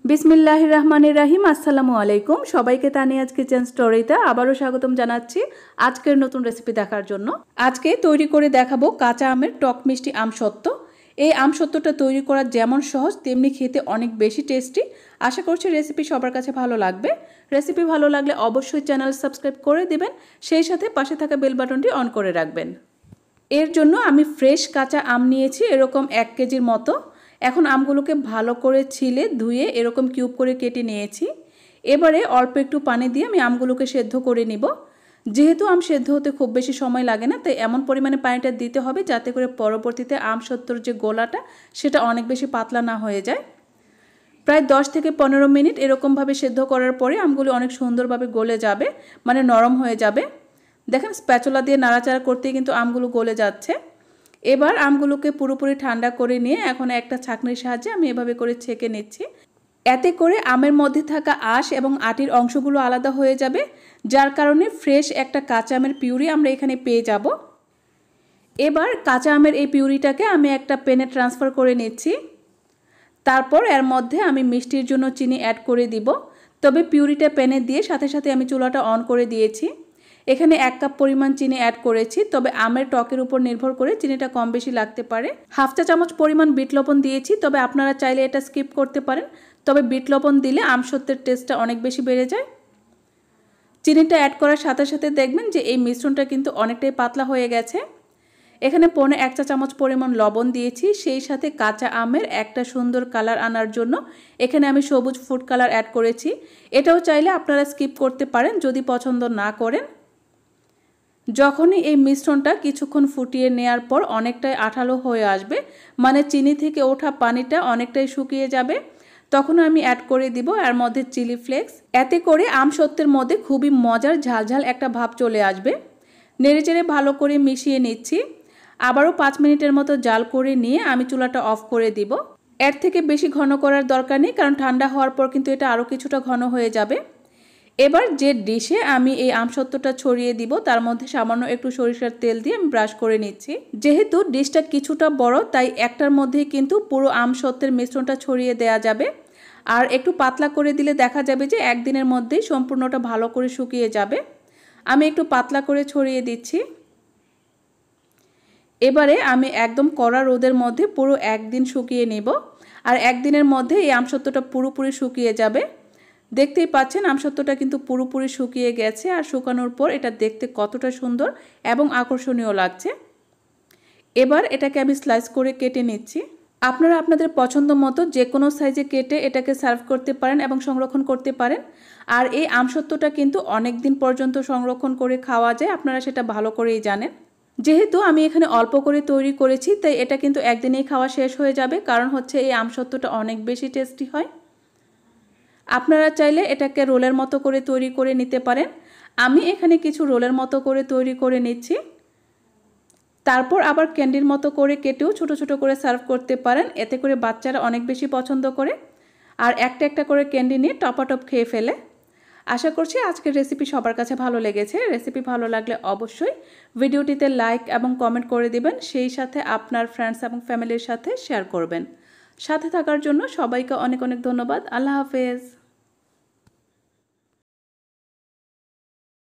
বিসমিল্লাহির রহমানির রহিম। আসসালামু আলাইকুম সবাইকে। তানিয়াজ কিচেন স্টোরিতে আবারও স্বাগতম জানাচ্ছি আজকের নতুন রেসিপি দেখার জন্য। আজকে তৈরি করে দেখাবো কাঁচা আমের টক মিষ্টি আমসত্ত্ব। এই আমসত্ত্বটা তৈরি করা যেমন সহজ তেমনি খেতে অনেক বেশি টেস্টি। আশা করছি রেসিপি সবার কাছে ভালো লাগবে। রেসিপি ভালো লাগলে অবশ্যই চ্যানেল সাবস্ক্রাইব করে দিবেন, সেই সাথে পাশে থাকা বেল বাটনটি অন করে রাখবেন। এর জন্য আমি ফ্রেশ কাঁচা আম নিয়েছি এরকম 1 কেজির মতো। এখন আমগুলোকে ভালো করে ছিলে ধুয়ে এরকম কিউব করে কেটে নিয়েছি। এবারে অল্প একটু পানি দিয়ে আমি আমগুলোকে সেদ্ধ করে নিব। যেহেতু আম সেদ্ধ হতে খুব বেশি সময় লাগে না, তাই এমন পরিমাণে পানিটা দিতে হবে যাতে করে পরবর্তীতে আমসত্ত্বর যে গোলাটা সেটা অনেক বেশি পাতলা না হয়ে যায়। প্রায় 10 থেকে 15 মিনিট এরকমভাবে সেদ্ধ করার পরে আমগুলো অনেক সুন্দরভাবে গলে যাবে, মানে নরম হয়ে যাবে। দেখেন স্প্যাচুলা দিয়ে নাড়াচাড়া করতেই কিন্তু আমগুলো গলে যাচ্ছে। এবার আমগুলোকে পুরোপুরি ঠান্ডা করে নিয়ে এখন একটা ছাঁকনির সাহায্যে আমি এভাবে করে ছেঁকে নিচ্ছি। এতে করে আমের মধ্যে থাকা আঁশ এবং আটির অংশগুলো আলাদা হয়ে যাবে, যার কারণে ফ্রেশ একটা কাঁচা আমের পিউরি আমরা এখানে পেয়ে যাব। এবার কাঁচা আমের এই পিউরিটাকে আমি একটা প্যানে ট্রান্সফার করে নিচ্ছি। তারপর এর মধ্যে আমি মিষ্টির জন্য চিনি অ্যাড করে দিব। তবে পিউরিটা প্যানে দিয়ে সাথে সাথে আমি চুলাটা অন করে দিয়েছি। এখানে 1 কাপ পরিমাণ চিনি অ্যাড করেছি, তবে আমের টকের উপর নির্ভর করে চিনিটা কম বেশি লাগতে পারে। 1/2 চা চামচ পরিমাণ বিট লবণ দিয়েছি, তবে আপনারা চাইলে এটা স্কিপ করতে পারেন। তবে বিট লবণ দিলে আমসত্ত্বের টেস্টটা অনেক বেশি বেড়ে যায়। চিনিটা অ্যাড করার সাথে সাথে দেখবেন যে এই মিশ্রণটা কিন্তু অনেকটাই পাতলা হয়ে গেছে। এখানে 1/4 চা চামচ পরিমাণ লবণ দিয়েছি, সেই সাথে কাঁচা আমের একটা সুন্দর কালার আনার জন্য এখানে আমি সবুজ ফুড কালার অ্যাড করেছি। এটাও চাইলে আপনারা স্কিপ করতে পারেন যদি পছন্দ না করেন। যখনই এই মিশ্রণটা কিছুক্ষণ ফুটিয়ে নেওয়ার পর অনেকটাই আঠালো হয়ে আসবে, মানে চিনি থেকে ওঠা পানিটা অনেকটাই শুকিয়ে যাবে, তখন আমি অ্যাড করে দিব এর মধ্যে চিলি ফ্লেক্স। এতে করে আমসত্ত্বের মধ্যে খুবই মজার ঝালঝাল একটা ভাব চলে আসবে। নেড়েচেড়ে ভালো করে মিশিয়ে নিচ্ছি। আবারও 5 মিনিটের মতো জাল করে নিয়ে আমি চুলাটা অফ করে দিব। এর থেকে বেশি ঘন করার দরকার নেই, কারণ ঠান্ডা হওয়ার পর কিন্তু এটা আরও কিছুটা ঘন হয়ে যাবে। এবার যে ডিশে আমি এই আমসত্ত্বটা ছড়িয়ে দিব তার মধ্যে সামান্য একটু সরিষার তেল দিয়ে আমি ব্রাশ করে নিচ্ছি। যেহেতু ডিশটা কিছুটা বড়, তাই একটার মধ্যেই কিন্তু পুরো আমসত্ত্বের মিশ্রণটা ছড়িয়ে দেওয়া যাবে। আর একটু পাতলা করে দিলে দেখা যাবে যে একদিনের মধ্যেই সম্পূর্ণটা ভালো করে শুকিয়ে যাবে। আমি একটু পাতলা করে ছড়িয়ে দিচ্ছি। এবারে আমি একদম কড়া রোদের মধ্যে পুরো একদিন শুকিয়ে নেব, আর একদিনের মধ্যে এই আমসত্ত্বটা পুরোপুরি শুকিয়ে যাবে। দেখতেই পাচ্ছেন আমসত্ত্বটা কিন্তু পুরোপুরি শুকিয়ে গেছে, আর শুকানোর পর এটা দেখতে কতটা সুন্দর এবং আকর্ষণীয় লাগছে। এবার এটাকে আমি স্লাইস করে কেটে নিচ্ছি। আপনারা আপনাদের পছন্দ মতো যে কোনো সাইজে কেটে এটাকে সার্ভ করতে পারেন এবং সংরক্ষণ করতে পারেন। আর এই আমসত্ত্বটা কিন্তু অনেক দিন পর্যন্ত সংরক্ষণ করে খাওয়া যায়, আপনারা সেটা ভালো করেই জানেন। যেহেতু আমি এখানে অল্প করে তৈরি করেছি, তাই এটা কিন্তু একদিনেই খাওয়া শেষ হয়ে যাবে, কারণ হচ্ছে এই আমসত্ত্বটা অনেক বেশি টেস্টি হয়। আপনারা চাইলে এটাকে রোলের মতো করে তৈরি করে নিতে পারেন। আমি এখানে কিছু রোলের মতো করে তৈরি করে নিচ্ছি। তারপর আবার ক্যান্ডির মতো করে কেটেও ছোট ছোট করে সার্ভ করতে পারেন, এতে করে বাচ্চারা অনেক বেশি পছন্দ করে আর একটা একটা করে ক্যান্ডি নিয়ে টপাটপ খেয়ে ফেলে। আশা করছি আজকের রেসিপি সবার কাছে ভালো লেগেছে। রেসিপি ভালো লাগলে অবশ্যই ভিডিওটিতে লাইক এবং কমেন্ট করে দিবেন, সেই সাথে আপনার ফ্রেন্ডস এবং ফ্যামিলির সাথে শেয়ার করবেন। সাথে থাকার জন্য সবাইকে অনেক অনেক ধন্যবাদ। আল্লাহ হাফেজ।